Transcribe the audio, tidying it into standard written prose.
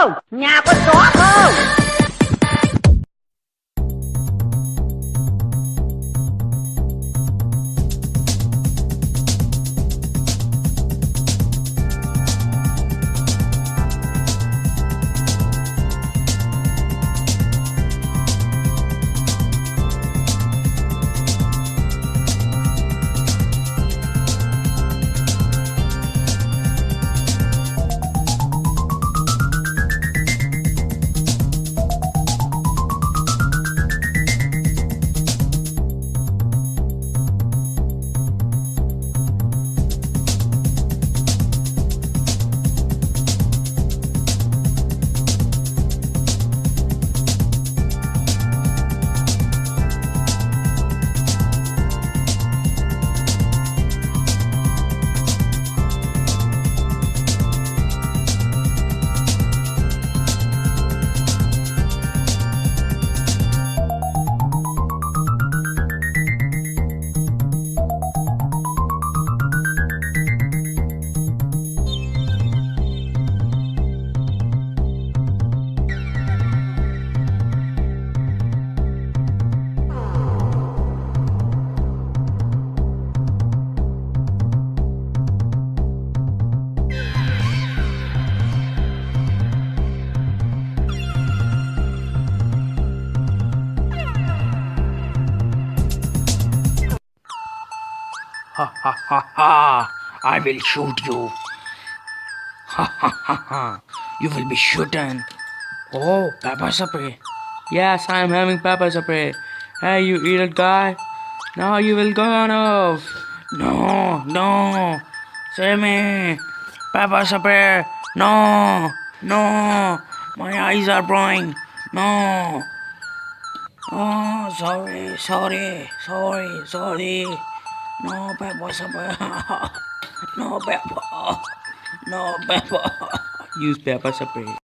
không? Nhà có chó không? Ha ha ha ha! I will shoot you. Ha ha ha ha! You will be shooten. Oh, pepper spray. Yes, I am having pepper spray. Hey, you idiot guy! Now you will go on off. No, no! Save me! Pepper spray! No, no! My eyes are burning. No! Oh, sorry. No pepper spray. No pepper. No pepper. Use pepper spray.